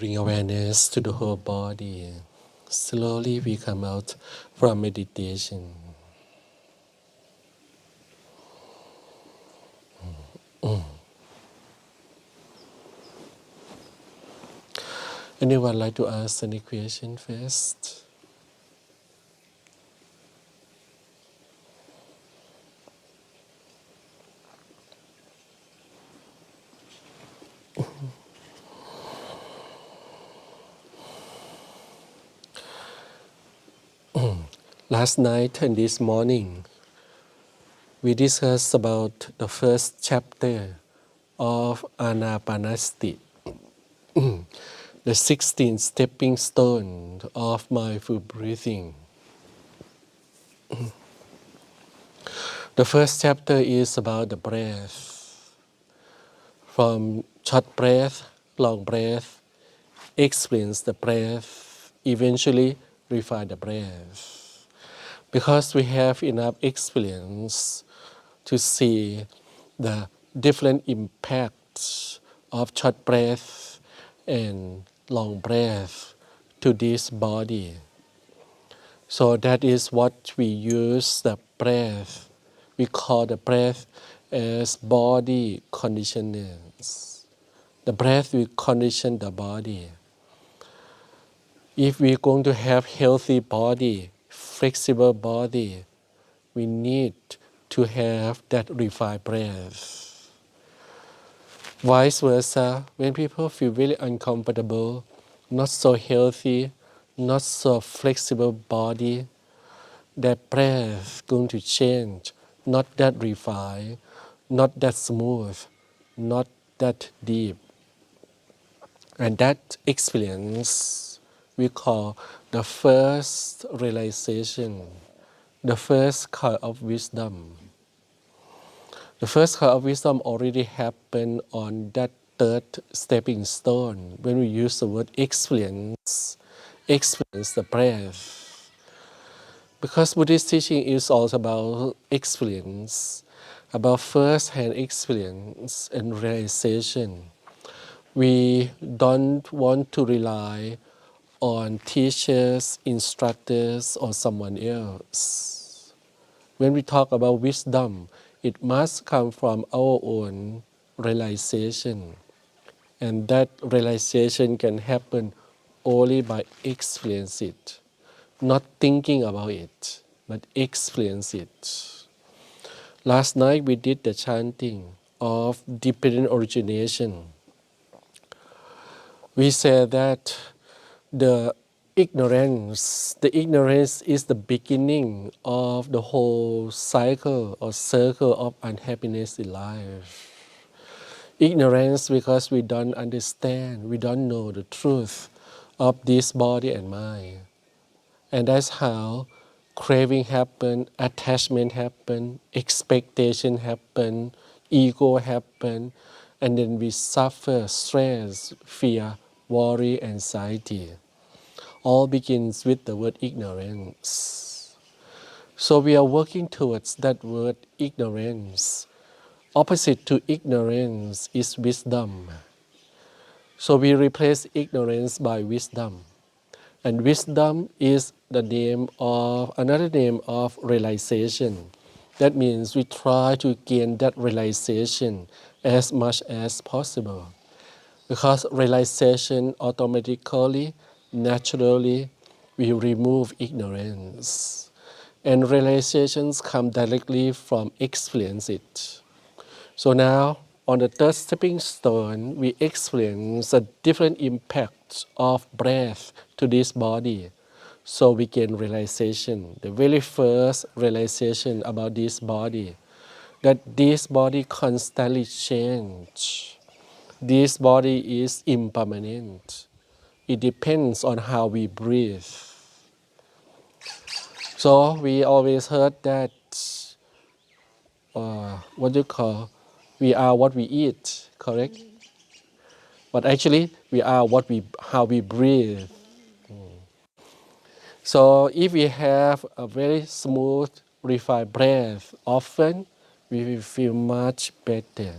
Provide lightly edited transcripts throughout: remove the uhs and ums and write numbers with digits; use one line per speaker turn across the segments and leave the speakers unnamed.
Bring awareness to the whole body. Slowly we come out from meditation. Anyone like to ask any question first? Last night and this morning, we discussed about the first chapter of anapanasati, the 16 stepping stone of mindful breathing. The first chapter is about the breath, from short breath, long breath, explains the breath, eventually refine the breath. Because we have enough experience to see the different impacts of short breath and long breath to this body. So that is what we use the breath. We call the breath as body conditioners. The breath will condition the body. If we're going to have healthy body, flexible body, we need to have that refined breath. Vice versa, when people feel really uncomfortable, not so healthy, not so flexible body, their breath going to change, not that refined, not that smooth, not that deep. And that experience we call the first realization, the first call of wisdom. The first call of wisdom already happened on that third stepping stone when we use the word experience the breath. Because Buddhist teaching is also about experience, about first-hand experience and realization. We don't want to rely on teachers, instructors, or someone else. When we talk about wisdom, it must come from our own realization. And that realization can happen only by experience it. Not thinking about it, but experience it. Last night we did the chanting of dependent origination. We said that the ignorance is the beginning of the whole cycle or circle of unhappiness in life. Ignorance because we don't understand, we don't know the truth of this body and mind. And that's how craving happen, attachment happen, expectation happen, ego happen, and then we suffer stress, fear, worry, anxiety. All begins with the word ignorance. So we are working towards that word ignorance. Opposite to ignorance is wisdom. So we replace ignorance by wisdom. And wisdom is the name of another name of realization. That means we try to gain that realization as much as possible. Because realization automatically, naturally, will remove ignorance. And realizations come directly from experience it. So now, on the third stepping stone, we experience the different impacts of breath to this body. So we gain realization, the very first realization about this body, that this body constantly changes. This body is impermanent. It depends on how we breathe. So we always heard that what you call, we are what we eat, correct? But actually, we are how we breathe. So if we have a very smooth, refined breath, often we will feel much better.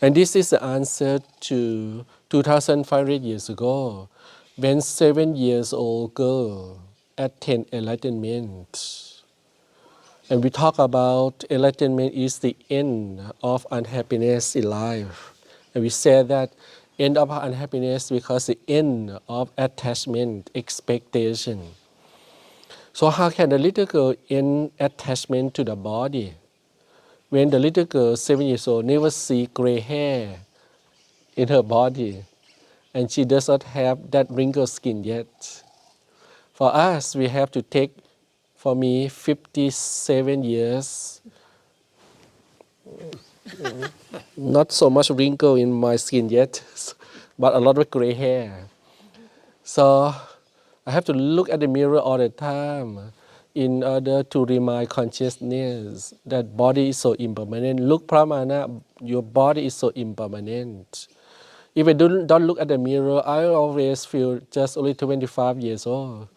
And this is the answer to 2,500 years ago, when 7 years old girl attained enlightenment. And we talk about enlightenment is the end of unhappiness in life. And we say that end of unhappiness because the end of attachment, expectation. So how can the little girl end attachment to the body? When the little girl, 7 years old, never see gray hair in her body, and she does not have that wrinkled skin yet. For us, we have to take, for me, 57 years, not so much wrinkle in my skin yet, but a lot of gray hair. So I have to look at the mirror all the time in order to remind consciousness that body is so impermanent. Look, Pramana, your body is so impermanent. If I don't look at the mirror, I always feel just only 25 years old.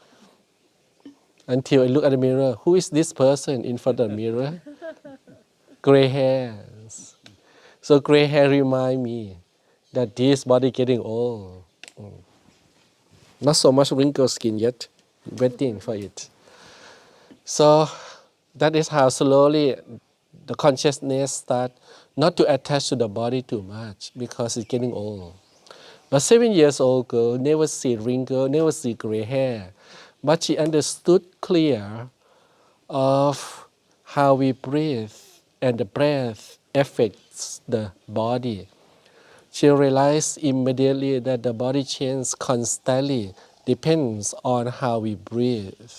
Until I look at the mirror, who is this person in front of the mirror? Gray hairs. So gray hair remind me that this body getting old. Not so much wrinkled skin yet, waiting for it. So that is how slowly the consciousness start not to attach to the body too much because it's getting old. But 7 years old girl never see wrinkle, never see gray hair, but she understood clear of how we breathe and the breath affects the body. She realized immediately that the body changes constantly depends on how we breathe.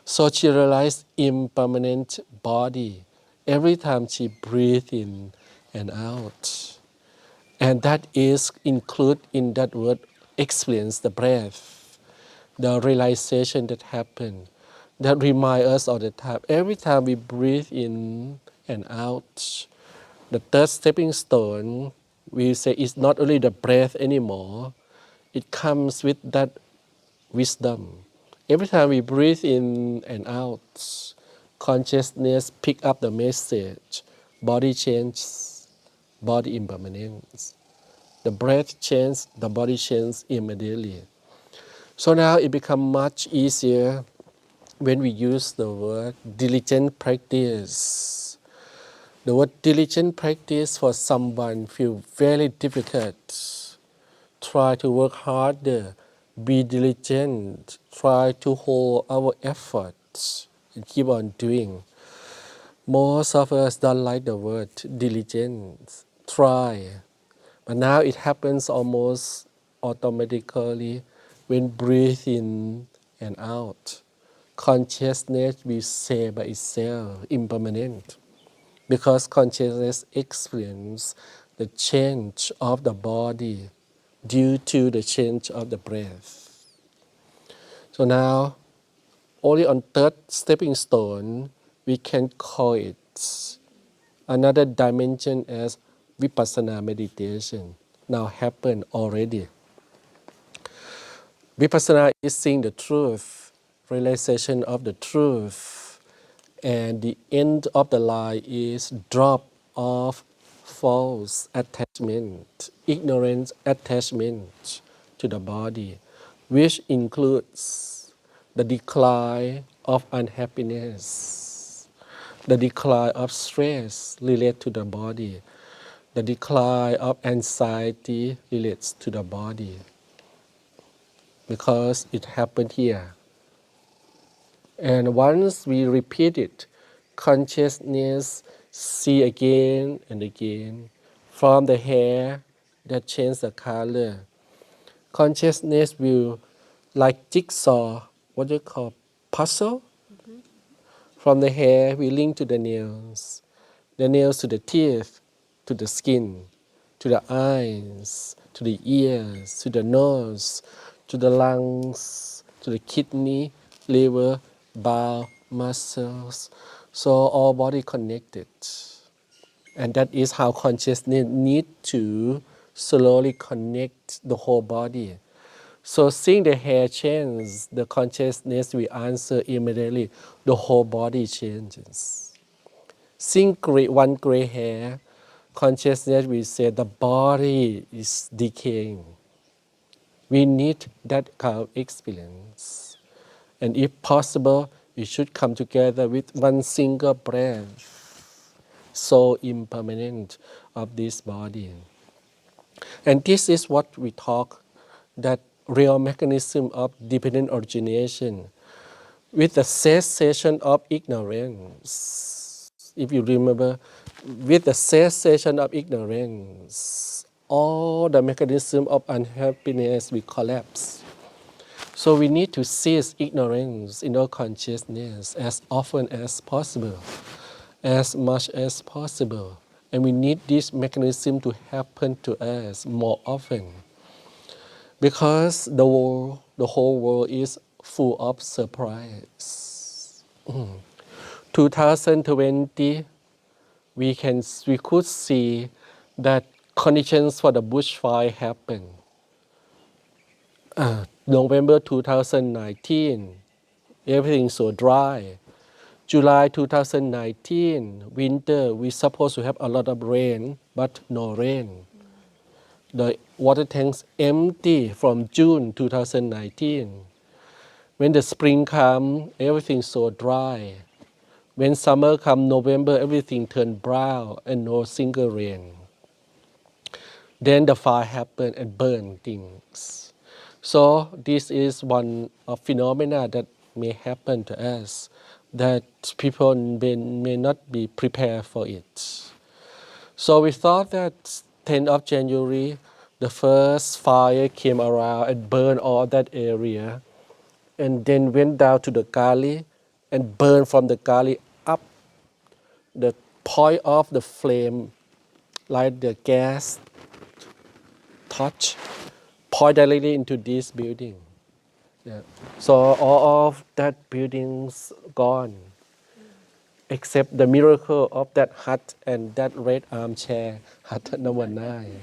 So she realized impermanent body every time she breathes in and out. And that is included in that word, experience the breath, the realization that happened, that remind us all the time. Every time we breathe in and out, the third stepping stone, we say it's not only the breath anymore, it comes with that wisdom. Every time we breathe in and out, consciousness pick up the message, body changes, body impermanence. The breath changes, the body changes immediately. So now it becomes much easier when we use the word diligent practice. The word diligent practice for someone feel very difficult. Try to work harder, be diligent, try to hold our efforts and keep on doing. Most of us don't like the word diligence, try. But now it happens almost automatically when breathe in and out. Consciousness will say by itself, impermanent. Because consciousness experiences the change of the body due to the change of the breath. So now, only on third stepping stone, we can call it another dimension as vipassana meditation. Now happen already. Vipassana is seeing the truth, realization of the truth, and the end of the line is drop of false attachment, ignorant attachment to the body, which includes the decline of unhappiness, the decline of stress related to the body, the decline of anxiety relates to the body, because it happened here. And once we repeat it, consciousness see again and again from the hair that change the color. Consciousness will, like jigsaw, what do you call, puzzle? From the hair, we link to the nails to the teeth, to the skin, to the eyes, to the ears, to the nose, to the lungs, to the kidney, liver, bowel, muscles. So all body connected. And that is how consciousness need to slowly connect the whole body. So seeing the hair change, the consciousness will answer immediately, the whole body changes. Seeing one gray hair, consciousness, we say the body is decaying. We need that kind of experience. And if possible, we should come together with one single breath, so impermanent of this body. And this is what we talk, that real mechanism of dependent origination with the cessation of ignorance. If you remember, with the cessation of ignorance, all the mechanism of unhappiness will collapse. So we need to cease ignorance in our consciousness as often as possible, as much as possible. And we need this mechanism to happen to us more often. Because the whole world is full of surprise. 2020, we could see that conditions for the bushfire happened. November 2019, everything so dry. July 2019, winter, we supposed to have a lot of rain, but no rain. The water tanks empty from June 2019. When the spring comes, everything so dry. When summer comes, November, everything turned brown and no single rain. Then the fire happened and burned things. So this is one of phenomena that may happen to us, that people may not be prepared for it. So we thought that 10th of January, the first fire came around and burned all that area, and then went down to the gully and burned from the gully up. The point of the flame, like the gas touch, point directly into this building. Yeah. So all of that building's gone, except the miracle of that hut and that red armchair, hut number 9,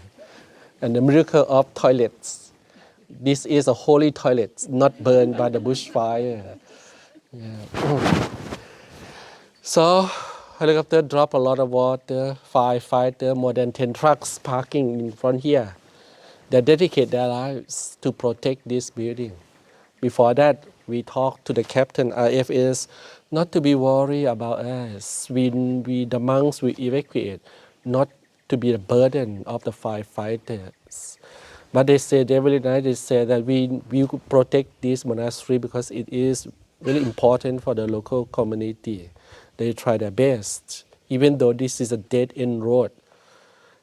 and the miracle of toilets. This is a holy toilet, not burned by the bushfire. So helicopter drop a lot of water, firefighter, more than 10 trucks parking in front here. They dedicate their lives to protect this building. Before that, we talked to the captain IFS not to be worried about us. The monks we evacuate, not to be the burden of the firefighters. But they said every night they said that we could protect this monastery because it is really important for the local community. They try their best, even though this is a dead-end road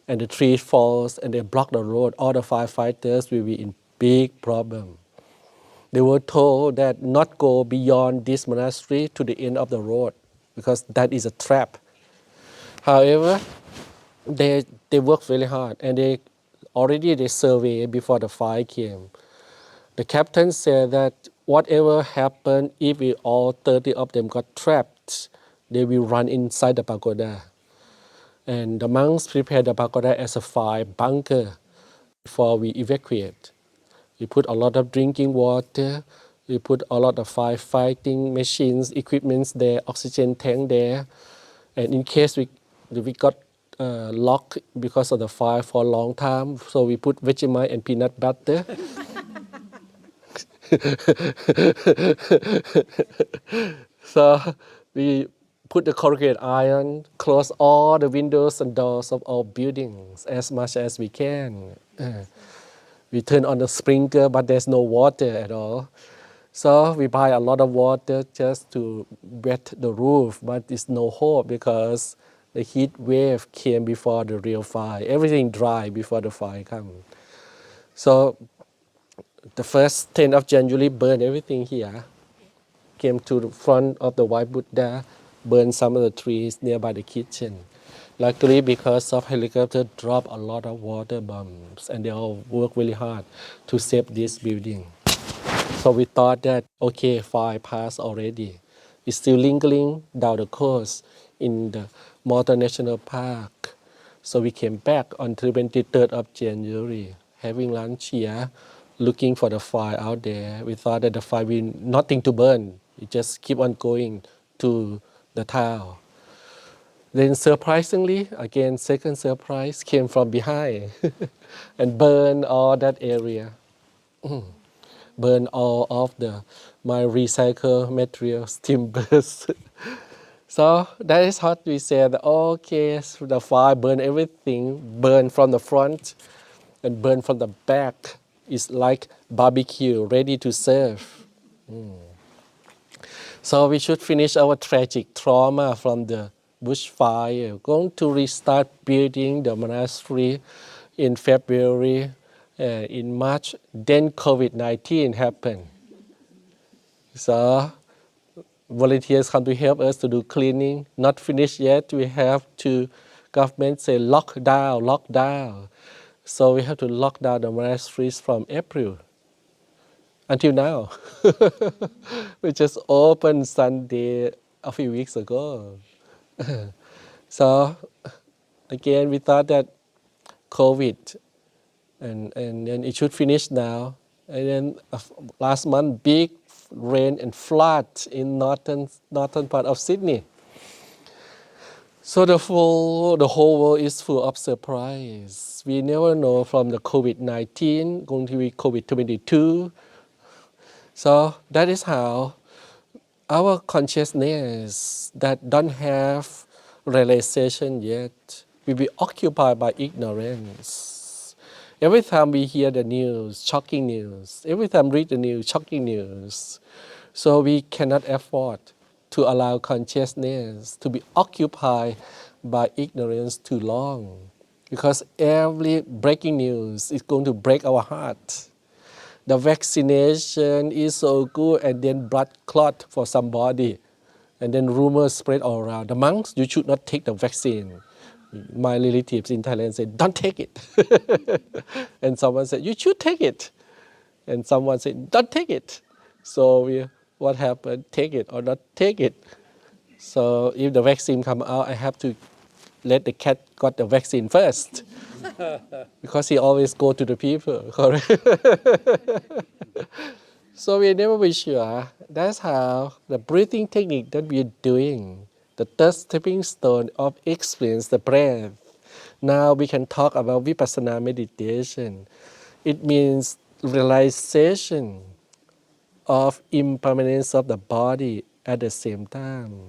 and the tree falls and they block the road, all the firefighters will be in big problem. They were told that not go beyond this monastery to the end of the road because that is a trap. However, they worked very hard and they surveyed before the fire came. The captain said that whatever happened, if we all 30 of them got trapped, they will run inside the pagoda. And the monks prepared the pagoda as a fire bunker before we evacuate. We put a lot of drinking water, we put a lot of firefighting machines, equipments there, oxygen tank there. And in case we got locked because of the fire for a long time, so we put Vegemite and peanut butter. So we put the corrugated iron, close all the windows and doors of our buildings as much as we can. We turn on the sprinkler, but there's no water at all. So we buy a lot of water just to wet the roof, but it's no hope because the heat wave came before the real fire. Everything dry before the fire comes. So the first 10th of January burned everything here. Came to the front of the white Buddha, burned some of the trees nearby the kitchen. Luckily, because of helicopter, dropped a lot of water bombs, and they all worked really hard to save this building. So we thought that, okay, fire passed already. It's still lingering down the coast in the Malta National Park. So we came back on 23rd of January, having lunch here, looking for the fire out there. We thought that the fire will nothing to burn. It just keep on going to the town. Then surprisingly, again, second surprise came from behind and burned all that area, burn all of my recycled materials, timbers. So that is what we said. Okay, so the fire burn everything, burn from the front and burn from the back. It's like barbecue, ready to serve. So we should finish our tragic trauma from the bushfire. Going to restart building the monastery in February, in March. Then COVID-19 happened. So volunteers come to help us to do cleaning. Not finished yet. We have to, government say lock down, lock down. So we have to lock down the monasteries from April until now. We just opened Sunday a few weeks ago. So again, we thought that COVID and then it should finish now. And then last month, big rain and flood in northern part of Sydney. So the whole world is full of surprise. We never know from the COVID-19 going to be COVID-22. So that is how our consciousness that don't have realization yet will be occupied by ignorance. Every time we hear the news, shocking news, every time read the news, shocking news, so we cannot afford to allow consciousness to be occupied by ignorance too long. Because every breaking news is going to break our heart. The vaccination is so good, and then blood clot for somebody, and then rumors spread all around. The monks, you should not take the vaccine. My relatives in Thailand said, don't take it. And someone said, you should take it. And someone said, don't take it. So what happened? Take it or not take it. So if the vaccine come out, I have to let the cat got the vaccine first. Because he always go to the people, correct? So we never be sure. That's how the breathing technique that we're doing, the third stepping stone of experience the breath. Now we can talk about vipassana meditation. It means realization of impermanence of the body at the same time.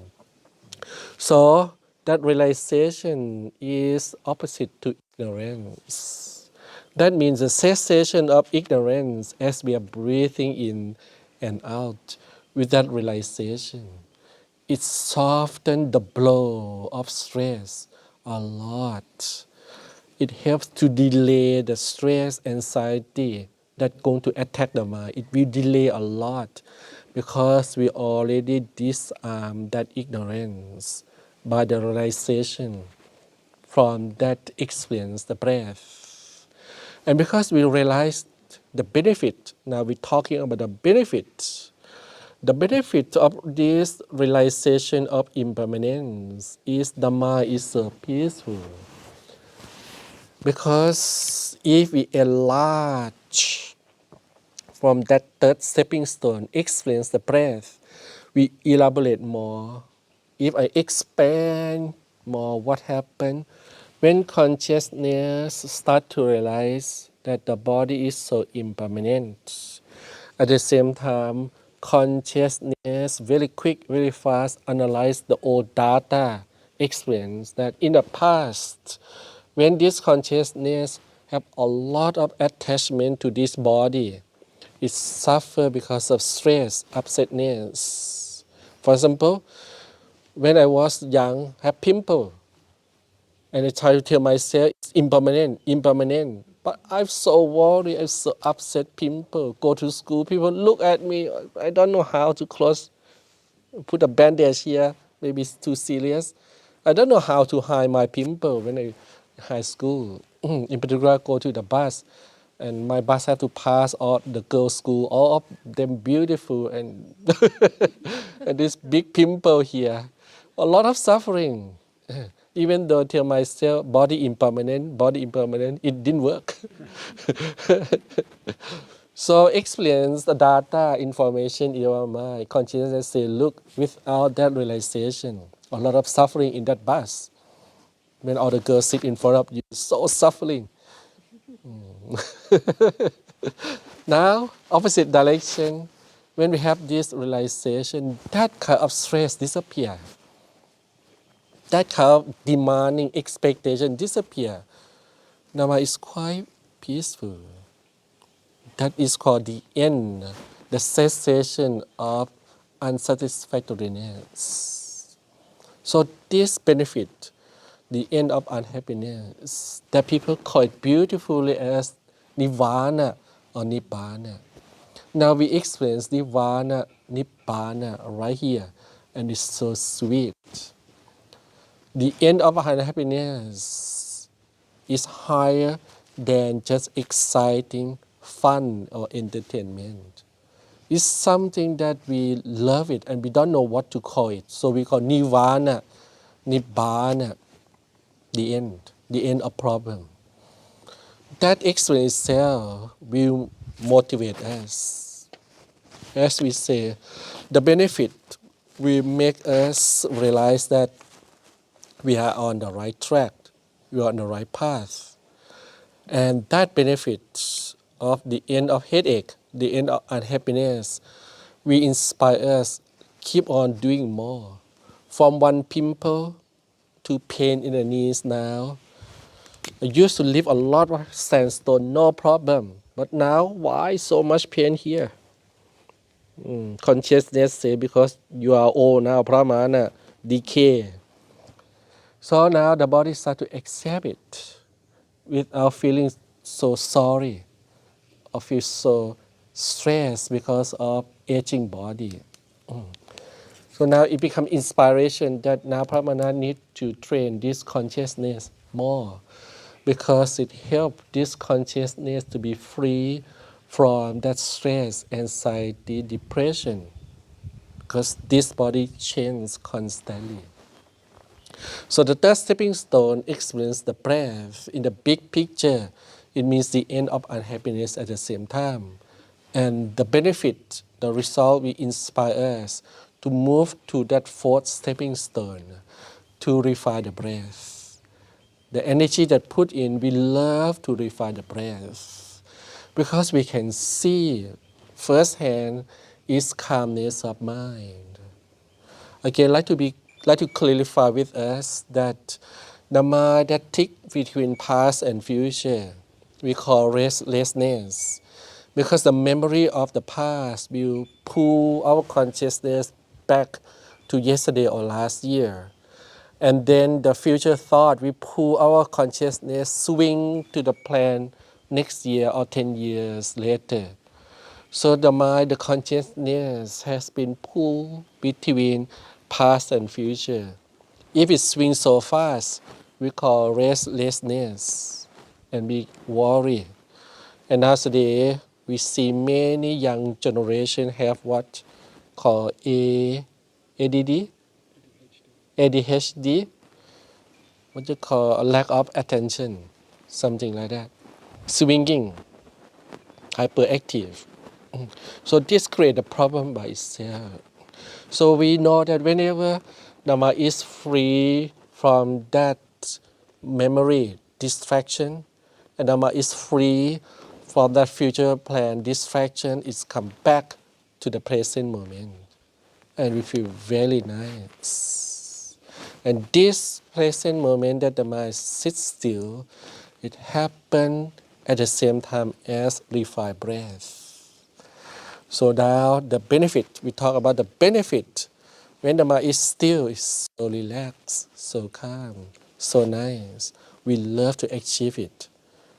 So that realization is opposite to ignorance. That means the cessation of ignorance as we are breathing in and out with that realization. It softens the blow of stress a lot. It helps to delay the stress, anxiety that's going to attack the mind. It will delay a lot because we already disarm that ignorance by the realization from that experience, the breath. And because we realize the benefit, now we're talking about the benefit. The benefit of this realization of impermanence is the mind is so peaceful. Because if we enlarge from that third stepping stone, experience the breath, we elaborate more. If I expand more, what happened? When consciousness start to realize that the body is so impermanent, at the same time, consciousness very quick, very fast analyze the old data, experience that in the past, when this consciousness have a lot of attachment to this body, it suffer because of stress, upsetness. For example, when I was young, I have pimple. And I try to tell myself, it's impermanent, impermanent. But I'm so worried, I'm so upset, pimple. Go to school, people look at me. I don't know how to close, put a bandage here. Maybe it's too serious. I don't know how to hide my pimple when I high school. In particular, go to the bus. And my bus have to pass all the girls' school, all of them beautiful and and this big pimple here. A lot of suffering. Even though I tell myself body impermanent, it didn't work. So experience the data, information in your mind, consciousness say, look, without that realization, A lot of suffering in that bus. When all the girls sit in front of you, so suffering. Now, opposite direction, when we have this realization, that kind of stress disappear. That kind of demanding expectation disappear. Nama is quite peaceful. That is called the end, the cessation of unsatisfactoriness. So this benefit, the end of unhappiness, that people call it beautifully as nirvana or nibbana. Now we experience nirvana, nibbana right here, and it's so sweet. The end of unhappiness is higher than just exciting fun or entertainment. It's something that we love it and we don't know what to call it. So we call nirvana, nibbana, the end of problem. That experience itself will motivate us. As we say, the benefit will make us realize that we are on the right track, we are on the right path. And that benefit of the end of headache, the end of unhappiness, will inspire us keep on doing more. From one pimple to pain in the knees now. I used to live a lot of sandstone, no problem. But now, why so much pain here? Consciousness say because you are old now, pramana, decay. So now the body start to accept it without feeling so sorry or feel so stressed because of aging body. So now it becomes inspiration that now Pramana need to train this consciousness more because it helps this consciousness to be free from that stress, anxiety, depression because this body changes constantly. So the third stepping stone explains the breath. In the big picture, it means the end of unhappiness at the same time. And the benefit, the result will inspire us to move to that fourth stepping stone, to refine the breath. The energy that put in, we love to refine the breath because we can see firsthand is calmness of mind. Again, like to clarify with us that the mind that tick between past and future, we call restlessness, because the memory of the past will pull our consciousness back to yesterday or last year. And then the future thought will pull our consciousness swing to the plan next year or 10 years later. So the mind, the consciousness has been pulled between past and future. If it swings so fast, we call restlessness and we worry. And nowadays, we see many young generation have what called ADD, ADHD, what you call a lack of attention, something like that. Swinging, hyperactive. So this creates a problem by itself. So we know that whenever Nama is free from that memory distraction, and Nama is free from that future plan distraction, it's come back to the present moment. And we feel very nice. And this present moment that the mind sits still, it happens at the same time as refined breath. So now the benefit, we talk about the benefit. When the mind is still, it's so relaxed, so calm, so nice. We love to achieve it.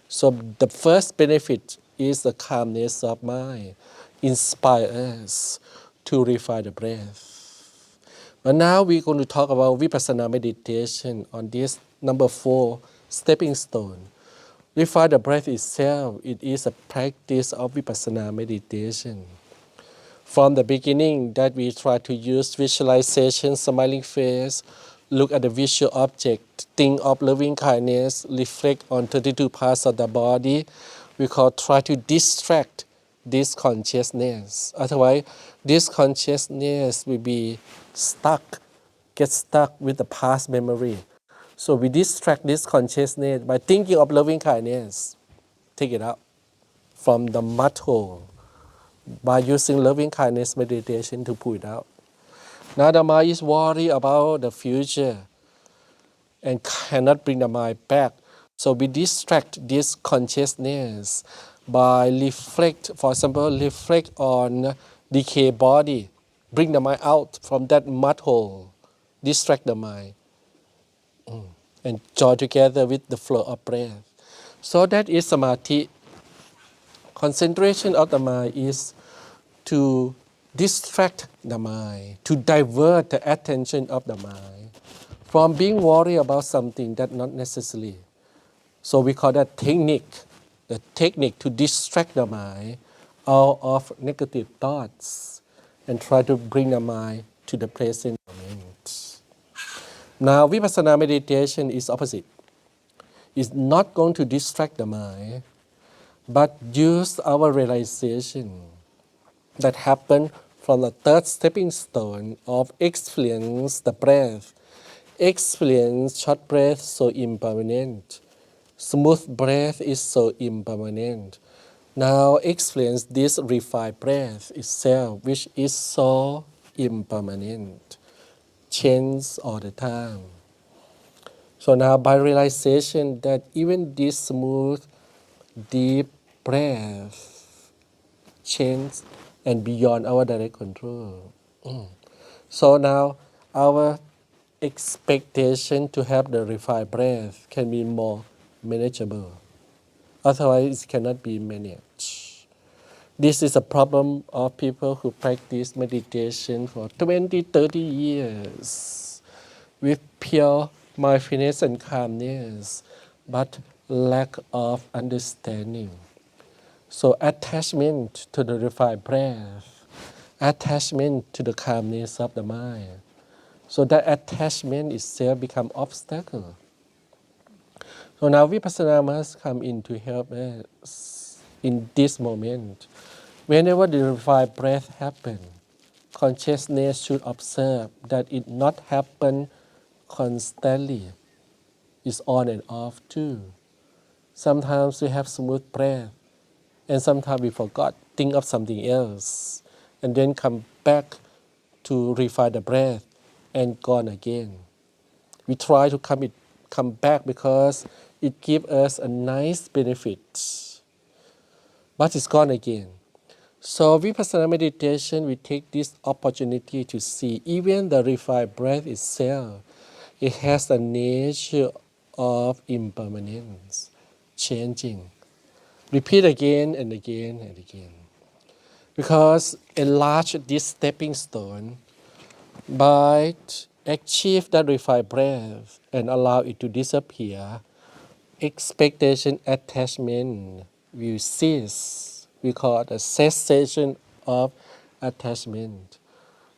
So the first benefit is the calmness of mind, inspire us to refine the breath. But now we're going to talk about vipassana meditation on this number 4 stepping stone. Refine the breath itself, it is a practice of vipassana meditation. From the beginning that we try to use visualization, smiling face, look at the visual object, think of loving kindness, reflect on 32 parts of the body, we call try to distract this consciousness. Otherwise, this consciousness will be stuck get stuck with the past memory. So we distract this consciousness by thinking of loving kindness. Take it out from the mud hole by using loving kindness meditation to pull it out. Now the mind is worried about the future and cannot bring the mind back. So we distract this consciousness by reflect, for example, reflect on decay body, bring the mind out from that mud hole, distract the mind, and join together with the flow of breath. So that is samadhi. Concentration of the mind is to distract the mind, to divert the attention of the mind from being worried about something that not necessary. So we call that technique, the technique to distract the mind out of negative thoughts and try to bring the mind to the present moment. Now vipassana meditation is opposite. It's not going to distract the mind, but use our realization that happen from the third stepping stone of experience the breath. Experience short breath so impermanent. Smooth breath is so impermanent. Now experience this refined breath itself, which is so impermanent, change all the time. So now by realization that even this smooth, deep breath change and beyond our direct control. So now our expectation to have the refined breath can be more manageable. Otherwise, it cannot be managed. This is a problem of people who practice meditation for 20, 30 years with pure mindfulness and calmness, but lack of understanding. So attachment to the refined breath, attachment to the calmness of the mind. So that attachment itself become obstacle. So now Vipassana must come in to help us in this moment. Whenever the refined breath happen, consciousness should observe that it not happen constantly. It's on and off too. Sometimes we have smooth breath, and sometimes we forgot, think of something else, and then come back to refine the breath and gone again. We try to come back because it gives us a nice benefit, but it's gone again. So Vipassana meditation, we take this opportunity to see even the refined breath itself, it has a nature of impermanence, changing. Repeat again and again and again. Because enlarge this stepping stone by achieve that refined breath and allow it to disappear, expectation attachment will cease. We call it the cessation of attachment,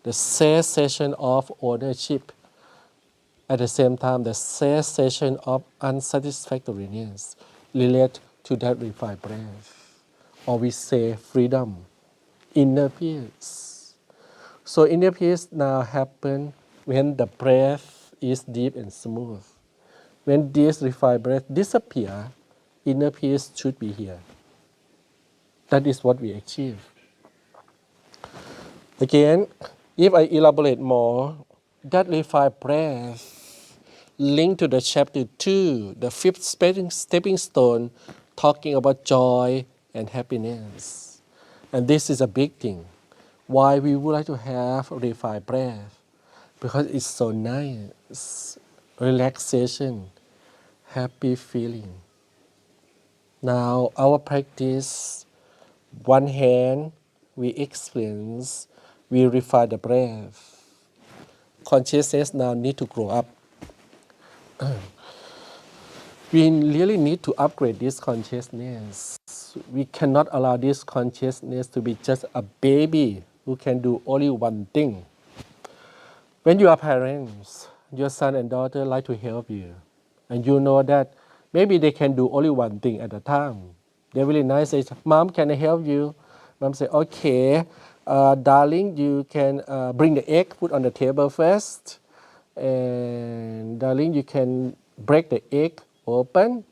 the cessation of ownership. At the same time, the cessation of unsatisfactoriness relate to that refined breath. Or we say freedom, inner peace. So inner peace now happen when the breath is deep and smooth. When this refined breath disappear, inner peace should be here. That is what we achieve. Again, if I elaborate more, that refined breath linked to the chapter 2, the fifth stepping stone, talking about joy and happiness. And this is a big thing. Why we would like to have refined breath? Because it's so nice. Relaxation, happy feeling. Now, our practice, one hand, we experience, we refine the breath. Consciousness now need to grow up. We really need to upgrade this consciousness. We cannot allow this consciousness to be just a baby who can do only one thing. When you are parents, your son and daughter like to help you. And you know that maybe they can do only one thing at a time. They're really nice. Say, Mom, can I help you? Mom say, okay, darling, you can bring the egg, put on the table first. And darling, you can break the egg open.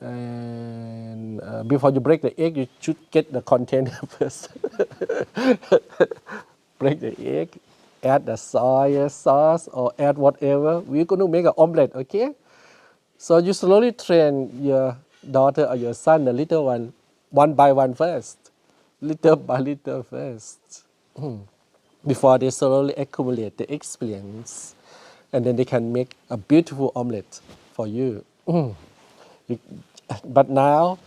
And before you break the egg, you should get the container first. Break the egg, add the soy sauce or add whatever. We're going to make an omelette, okay? So you slowly train your daughter or your son, the little one by one first, little by little first, before they slowly accumulate the experience, and then they can make a beautiful omelette for you. You- But now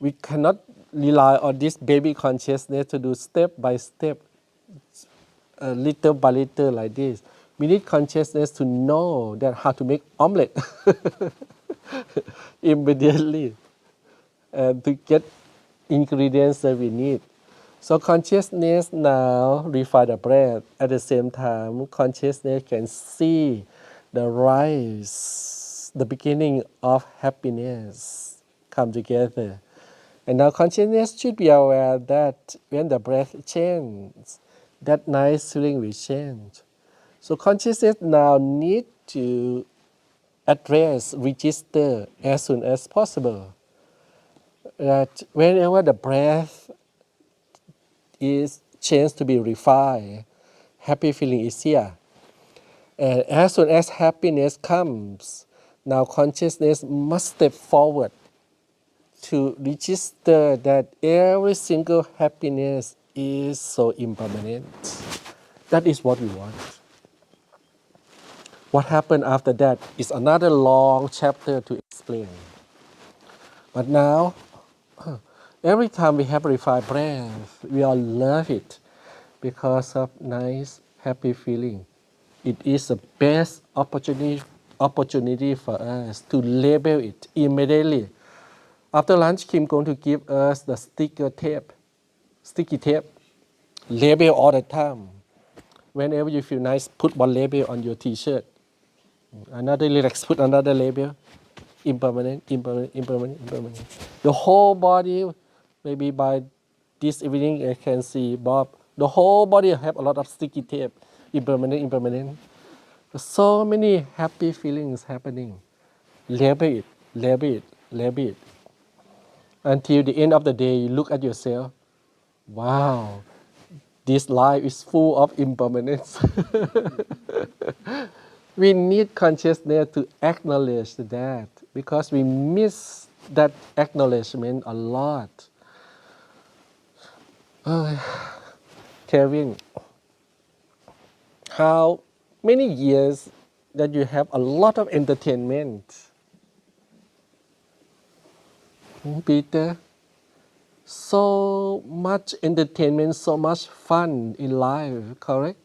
we cannot rely on this baby consciousness to do step by step, little by little like this. We need consciousness to know that how to make omelette immediately and to get ingredients that we need. So consciousness now refine the breath. At the same time, consciousness can see the rise, the beginning of happiness come together. And now consciousness should be aware that when the breath changes, that nice feeling will change. So consciousness now need to address, register as soon as possible that whenever the breath is changed to be refined, happy feeling is here. And as soon as happiness comes, now consciousness must step forward to register that every single happiness is so impermanent. That is what we want. What happened after that is another long chapter to explain. But now, every time we have refined breath, we all love it because of nice, happy feeling. It is the best opportunity for us to label it immediately. After lunch, Kim going to give us the sticky tape, label all the time. Whenever you feel nice, put one label on your t-shirt. Another relax, put another label. Impermanent, impermanent, impermanent, impermanent. The whole body, maybe by this evening I can see Bob, the whole body have a lot of sticky tape. Impermanent, impermanent. So many happy feelings happening. Label it, label it, label it. Until the end of the day, you look at yourself. Wow, this life is full of impermanence. We need consciousness to acknowledge that because we miss that acknowledgement a lot. Kevin, how many years that you have a lot of entertainment? Peter, so much entertainment, so much fun in life, correct?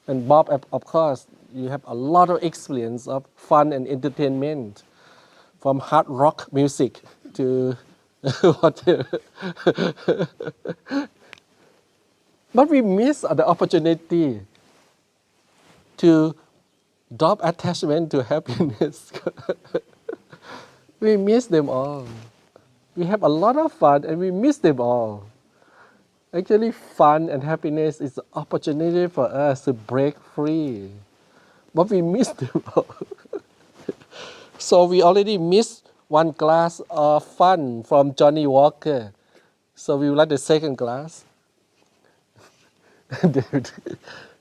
And Bob, of course, you have a lot of experience of fun and entertainment, from hard rock music to whatever. But we miss the opportunity to drop attachment to happiness. We miss them all. We have a lot of fun and we miss them all. Actually, fun and happiness is an opportunity for us to break free. But we miss them all. So we already missed one glass of fun from Johnny Walker. So we would like the second glass.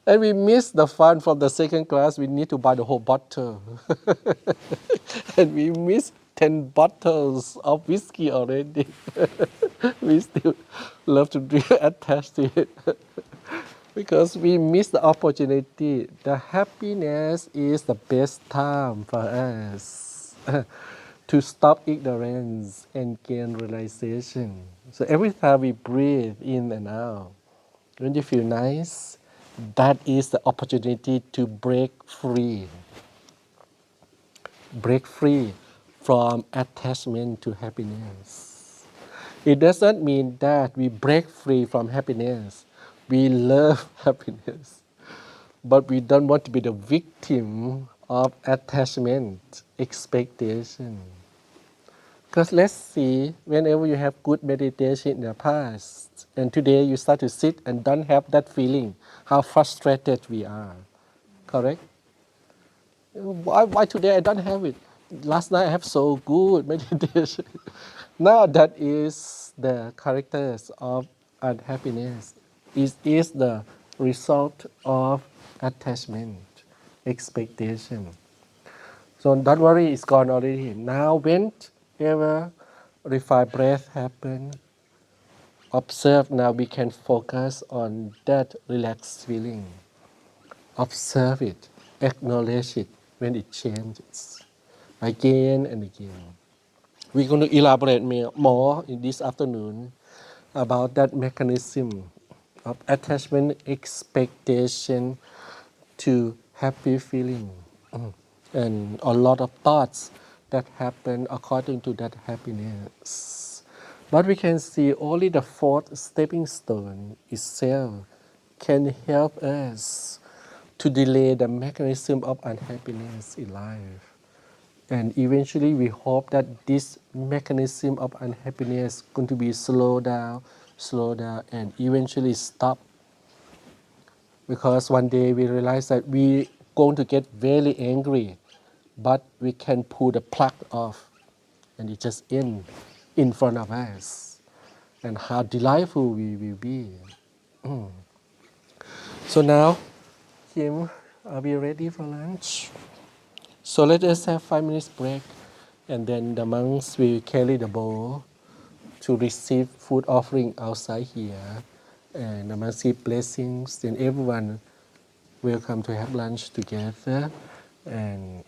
And we miss the fun from the second class. We need to buy the whole bottle. And we miss 10 bottles of whiskey already. We still love to drink attached to it. Because we miss the opportunity. The happiness is the best time for us to stop ignorance and gain realization. So every time we breathe in and out, when you feel nice, that is the opportunity to break free. Break free from attachment to happiness. It doesn't mean that we break free from happiness. We love happiness. But we don't want to be the victim of attachment, expectation. Because let's see, whenever you have good meditation in the past, and today you start to sit and don't have that feeling, how frustrated we are. correct? Why today I don't have it? Last night I have so good meditation. Now that is the characters of unhappiness. It is the result of attachment, expectation. So don't worry, it's gone already. Now whenever refined breath happen, observe now we can focus on that relaxed feeling. Observe it, acknowledge it when it changes again and again. We're going to elaborate more in this afternoon about that mechanism of attachment expectation to happy feeling. And a lot of thoughts that happen according to that happiness. But we can see only the fourth stepping stone itself can help us to delay the mechanism of unhappiness in life. And eventually we hope that this mechanism of unhappiness going to be slow down, and eventually stop. Because one day we realize that we going to get very angry, but we can pull the plug off and it just end in front of us. And how delightful we will be. So now, Kim, are we ready for lunch? So let us have 5 minutes break, and then the monks will carry the bowl to receive food offering outside here, and the monks give blessings. Then everyone will come to have lunch together, and